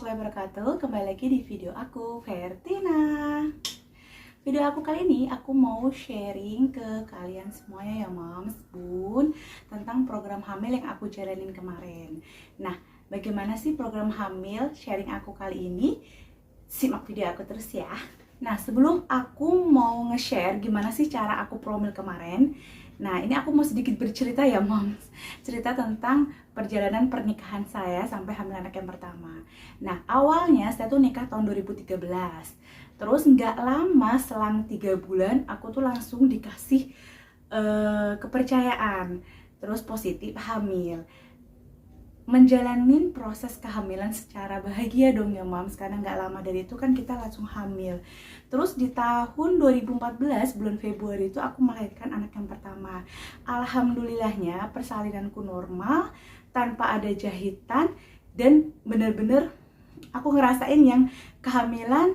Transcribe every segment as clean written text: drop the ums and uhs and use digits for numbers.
warahmatullahi wabarakatuh. Kembali lagi di video aku, Vertina. Video aku kali ini aku mau sharing ke kalian semuanya ya moms, bun, tentang program hamil yang aku jalanin kemarin. Nah, bagaimana sih program hamil sharing aku kali ini? Simak video aku terus ya. Nah, sebelum aku mau nge-share gimana sih cara aku promil kemarin, nah ini aku mau sedikit bercerita ya moms. Cerita tentang perjalanan pernikahan saya sampai hamil anak yang pertama. Nah, awalnya saya tuh nikah tahun 2013. Terus nggak lama, selang 3 bulan aku tuh langsung dikasih kepercayaan. Terus positif hamil. Menjalanin proses kehamilan secara bahagia dong ya moms, karena nggak lama dari itu kan kita langsung hamil. Terus di tahun 2014 bulan Februari itu aku melahirkan anak yang pertama. Alhamdulillahnya persalinanku normal, tanpa ada jahitan, dan bener-bener aku ngerasain yang kehamilan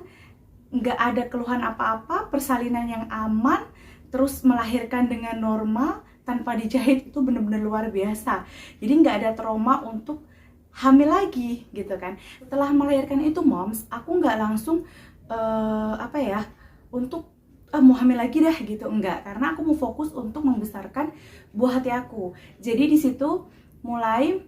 nggak ada keluhan apa-apa, persalinan yang aman, terus melahirkan dengan normal tanpa dijahit. Itu bener-bener luar biasa. Jadi nggak ada trauma untuk hamil lagi gitu kan. Setelah melahirkan itu moms, aku nggak langsung untuk mau hamil lagi dah gitu, enggak, karena aku mau fokus untuk membesarkan buah hati aku. Jadi di situ mulai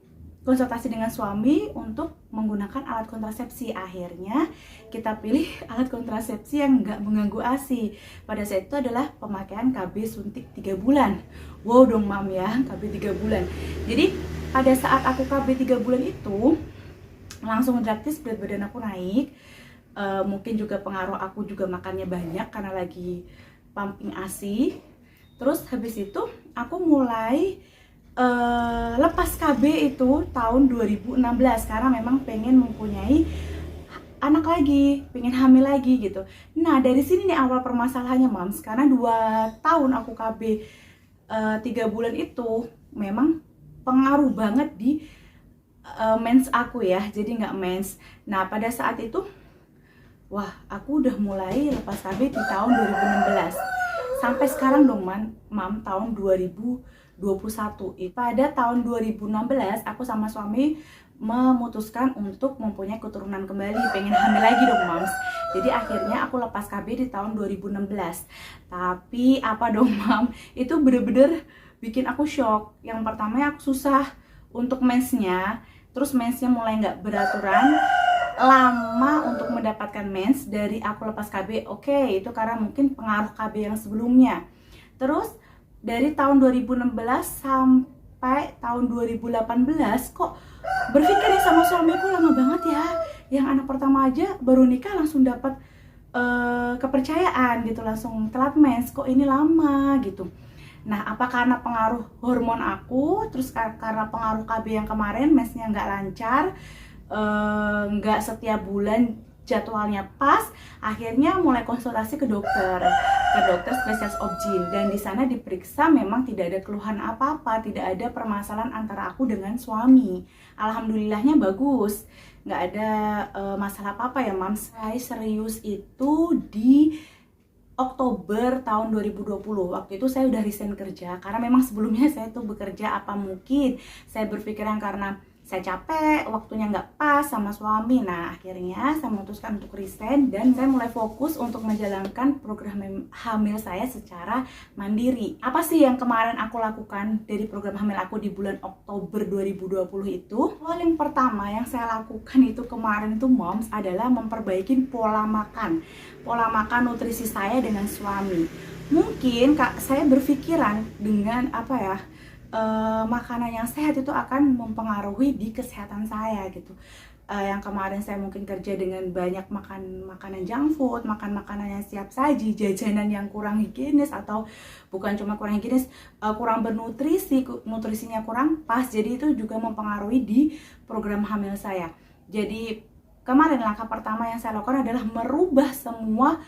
konsultasi dengan suami untuk menggunakan alat kontrasepsi. Akhirnya kita pilih alat kontrasepsi yang nggak mengganggu ASI. Pada saat itu adalah pemakaian KB suntik 3 bulan. Wow dong mam ya, KB 3 bulan. Jadi pada saat aku KB 3 bulan itu langsung drastis berat badan aku naik. Mungkin juga pengaruh aku juga makannya banyak karena lagi pumping ASI. Terus habis itu aku mulai lepas KB itu tahun 2016 karena memang pengen mempunyai anak lagi, pengen hamil lagi gitu. Nah dari sini nih awal permasalahannya moms, karena 2 tahun aku KB 3 bulan itu memang pengaruh banget di mens aku ya, jadi nggak mens. Nah pada saat itu wah, aku udah mulai lepas KB di tahun 2016. Sampai sekarang dong, mam, tahun 2021. Pada tahun 2016, aku sama suami memutuskan untuk mempunyai keturunan kembali. Pengen hamil lagi dong, mams. Jadi akhirnya aku lepas KB di tahun 2016. Tapi apa dong, mam? Itu bener-bener bikin aku shock. Yang pertama aku susah untuk mensnya. Terus mensnya mulai nggak beraturan, lama untuk mendapatkan mens dari aku lepas KB. Oke, itu karena mungkin pengaruh KB yang sebelumnya. Terus dari tahun 2016 sampai tahun 2018 kok berpikir nih sama suamiku, lama banget ya. Yang anak pertama aja baru nikah langsung dapat kepercayaan gitu, langsung telat mens. Kok ini lama gitu. Nah, apa karena pengaruh hormon aku, terus karena pengaruh KB yang kemarin mensnya nggak lancar, nggak setiap bulan jadwalnya pas. Akhirnya mulai konsultasi ke dokter spesialis obgyn, dan di sana diperiksa memang tidak ada keluhan apa-apa, tidak ada permasalahan antara aku dengan suami. Alhamdulillahnya bagus, nggak ada masalah apa-apa ya mams. Saya serius itu di Oktober tahun 2020. Waktu itu saya udah resign kerja karena memang sebelumnya saya tuh bekerja apa mungkin. Saya berpikiran karena saya capek, waktunya nggak pas sama suami. Nah akhirnya saya memutuskan untuk resign dan saya mulai fokus untuk menjalankan program hamil saya secara mandiri. Apa sih yang kemarin aku lakukan dari program hamil aku di bulan Oktober 2020 itu? Hal yang pertama yang saya lakukan itu kemarin itu moms adalah memperbaiki pola makan nutrisi saya dengan suami. Mungkin saya berpikiran dengan makanan yang sehat itu akan mempengaruhi di kesehatan saya gitu. Yang kemarin saya mungkin kerja dengan banyak makan makanan junk food, makan makanan yang siap saji, jajanan yang kurang higienis, atau bukan cuma kurang higienis, kurang bernutrisi, nutrisinya kurang pas. Jadi itu juga mempengaruhi di program hamil saya. Jadi kemarin langkah pertama yang saya lakukan adalah merubah semua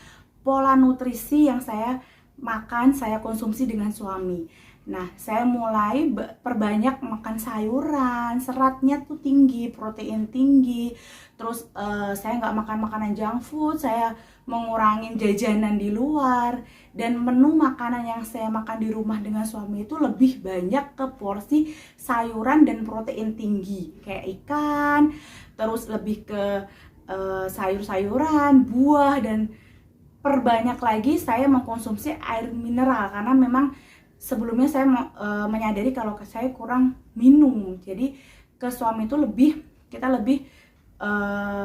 pola nutrisi yang saya makan, saya konsumsi dengan suami. Nah, saya mulai perbanyak makan sayuran, seratnya tuh tinggi, protein tinggi. Terus saya nggak makan makanan junk food, saya mengurangin jajanan di luar. Dan menu makanan yang saya makan di rumah dengan suami itu lebih banyak ke porsi sayuran dan protein tinggi, kayak ikan. Terus lebih ke sayur-sayuran, buah, dan perbanyak lagi saya mengkonsumsi air mineral karena memang sebelumnya saya menyadari kalau saya kurang minum. Jadi ke suami itu kita lebih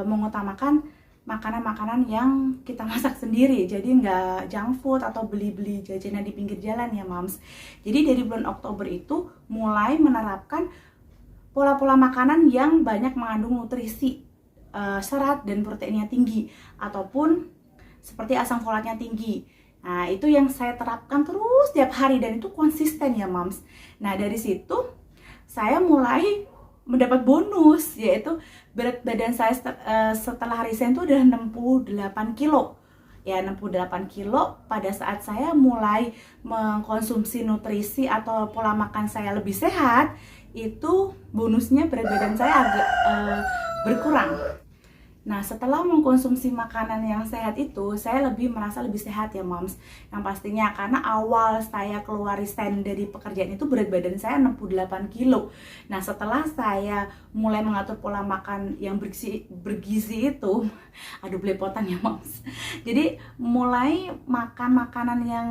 mengutamakan makanan-makanan yang kita masak sendiri, jadi nggak junk food atau beli-beli jajanan di pinggir jalan ya Mams. Jadi dari bulan Oktober itu mulai menerapkan pola-pola makanan yang banyak mengandung nutrisi, serat dan proteinnya tinggi, ataupun seperti asam folatnya tinggi. Nah itu yang saya terapkan terus tiap hari dan itu konsisten ya Mams. Nah dari situ saya mulai mendapat bonus, yaitu berat badan saya setelah resign itu adalah 68 kilo. Ya 68 kilo pada saat saya mulai mengkonsumsi nutrisi atau pola makan saya lebih sehat, itu bonusnya berat badan saya agak berkurang. Nah setelah mengkonsumsi makanan yang sehat itu, saya merasa lebih sehat ya Moms. Yang pastinya karena awal saya keluar resign dari pekerjaan itu berat badan saya 68 kilo. Nah setelah saya mulai mengatur pola makan yang bergizi itu, aduh belepotan ya Moms. Jadi mulai makan makanan yang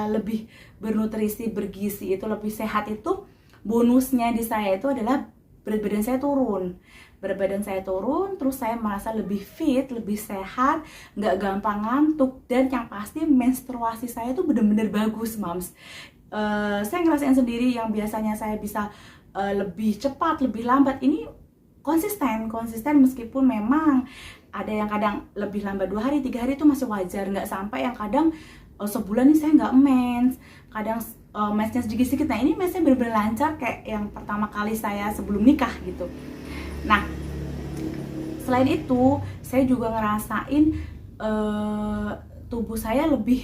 lebih bernutrisi, bergizi itu lebih sehat itu, bonusnya di saya itu adalah berat badan saya turun. Berat badan saya turun, terus saya merasa lebih fit, lebih sehat, nggak gampang ngantuk, dan yang pasti menstruasi saya tuh bener-bener bagus Moms. Saya ngerasain sendiri yang biasanya saya bisa lebih cepat, lebih lambat, ini konsisten meskipun memang ada yang kadang lebih lambat 2 hari, 3 hari itu masih wajar, nggak sampai yang kadang sebulan nih saya nggak mens, kadang mensnya sedikit-sedikit. Nah ini mensnya bener-bener lancar kayak yang pertama kali saya sebelum nikah gitu. Nah, selain itu, saya juga ngerasain tubuh saya lebih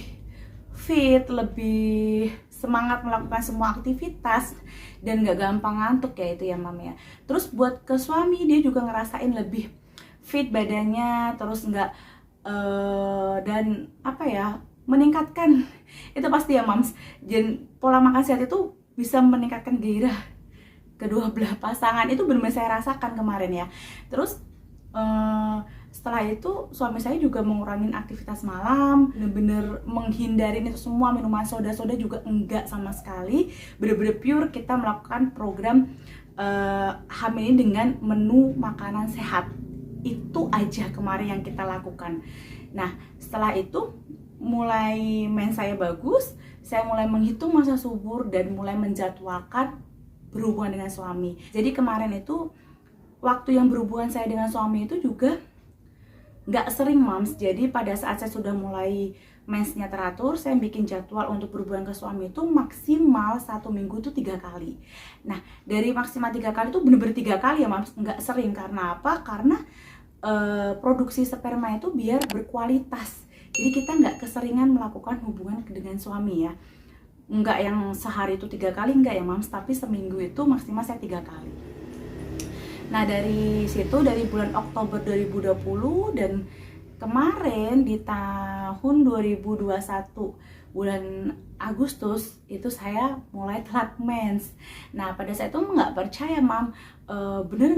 fit, lebih semangat melakukan semua aktivitas, dan gak gampang ngantuk ya itu ya Mam ya. Terus buat ke suami, dia juga ngerasain lebih fit badannya, terus dan apa ya, meningkatkan, itu pasti ya Mams, dan pola makan sehat itu bisa meningkatkan gairah kedua belah pasangan, itu benar-benar saya rasakan kemarin ya. Terus setelah itu suami saya juga mengurangi aktivitas malam, benar-benar menghindarin itu semua, minuman soda juga enggak sama sekali, benar-benar pure kita melakukan program hamil ini dengan menu makanan sehat. Itu aja kemarin yang kita lakukan. Nah setelah itu mulai mens saya bagus, saya mulai menghitung masa subur dan mulai menjadwalkan berhubungan dengan suami. Jadi kemarin itu waktu yang berhubungan saya dengan suami itu juga nggak sering Moms. Jadi pada saat saya sudah mulai mensnya teratur, saya bikin jadwal untuk berhubungan ke suami itu maksimal 1 minggu itu 3 kali. Nah dari maksimal 3 kali itu bener-bener 3 kali ya Moms, nggak sering. Karena apa? Karena produksi sperma itu biar berkualitas. Jadi kita nggak keseringan melakukan hubungan dengan suami ya. Enggak yang sehari itu 3 kali, enggak ya Mams, tapi seminggu itu maksimal saya 3 kali. Nah dari situ, dari bulan Oktober 2020 dan kemarin di tahun 2021 bulan Agustus itu saya mulai telat mens. Nah pada saat itu nggak percaya Mam, bener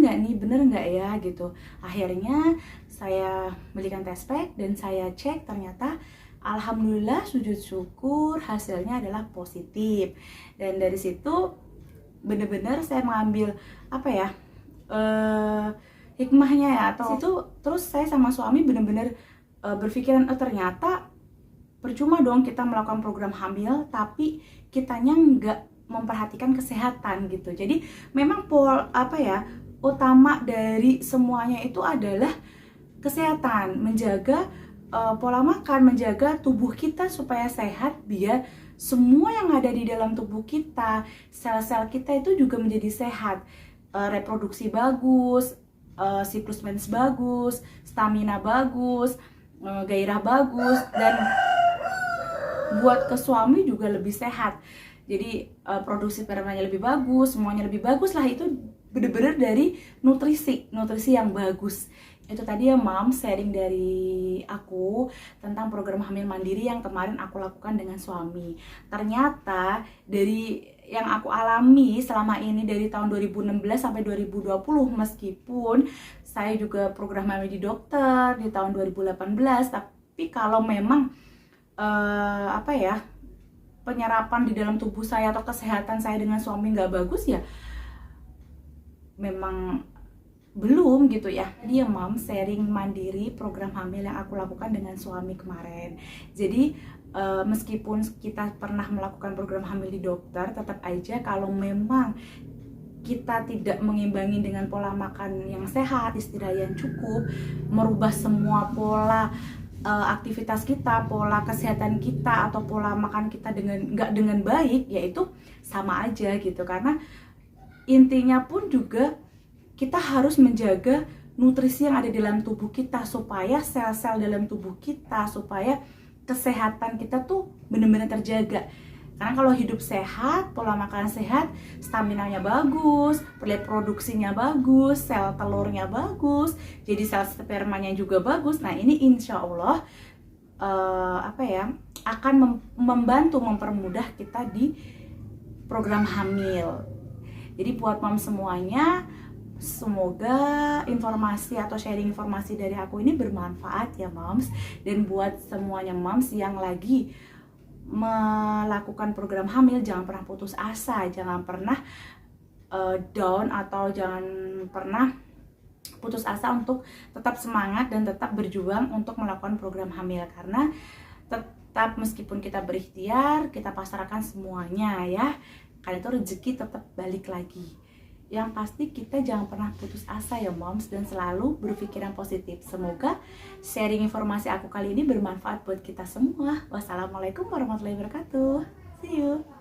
nggak ya gitu. Akhirnya saya belikan test pack dan saya cek, ternyata alhamdulillah sujud syukur hasilnya adalah positif. Dan dari situ bener-bener saya mengambil apa ya, hikmahnya ya, atau situ terus saya sama suami bener-bener berpikiran ternyata percuma dong kita melakukan program hamil tapi kitanya nggak memperhatikan kesehatan gitu. Jadi memang utama dari semuanya itu adalah kesehatan, menjaga pola makan, menjaga tubuh kita supaya sehat, biar semua yang ada di dalam tubuh kita, sel-sel kita itu juga menjadi sehat, reproduksi bagus, siklus mens bagus, stamina bagus, gairah bagus, dan buat ke suami juga lebih sehat. Jadi produksi spermanya lebih bagus, semuanya lebih bagus lah. Itu bener-bener dari nutrisi yang bagus itu tadi ya Mom, sharing dari aku tentang program hamil mandiri yang kemarin aku lakukan dengan suami. Ternyata dari yang aku alami selama ini dari tahun 2016 sampai 2020, meskipun saya juga program hamil di dokter di tahun 2018, tapi kalau memang penyerapan di dalam tubuh saya atau kesehatan saya dengan suami nggak bagus ya memang belum gitu ya. Dia Mom sharing mandiri program hamil yang aku lakukan dengan suami kemarin. Jadi meskipun kita pernah melakukan program hamil di dokter, tetap aja kalau memang kita tidak mengimbangi dengan pola makan yang sehat, istirahat yang cukup, merubah semua pola aktivitas kita, pola kesehatan kita atau pola makan kita nggak dengan baik, yaitu sama aja gitu. Karena intinya pun juga kita harus menjaga nutrisi yang ada di dalam tubuh kita supaya sel-sel dalam tubuh kita, supaya kesehatan kita tuh benar-benar terjaga. Karena kalau hidup sehat, pola makan sehat, staminanya bagus, produksinya bagus, sel telurnya bagus, jadi sel spermanya juga bagus. Nah ini insya Allah akan membantu mempermudah kita di program hamil. Jadi buat Mom semuanya, semoga informasi atau sharing informasi dari aku ini bermanfaat ya Moms. Dan buat semuanya Moms yang lagi melakukan program hamil, jangan pernah putus asa, jangan pernah down atau jangan pernah putus asa untuk tetap semangat dan tetap berjuang untuk melakukan program hamil. Karena tetap meskipun kita berikhtiar, kita pasrahkan semuanya ya, karena itu rezeki tetap balik lagi. Yang pasti kita jangan pernah putus asa ya Moms, dan selalu berpikiran positif. Semoga sharing informasi aku kali ini bermanfaat buat kita semua. Wassalamualaikum warahmatullahi wabarakatuh. See you.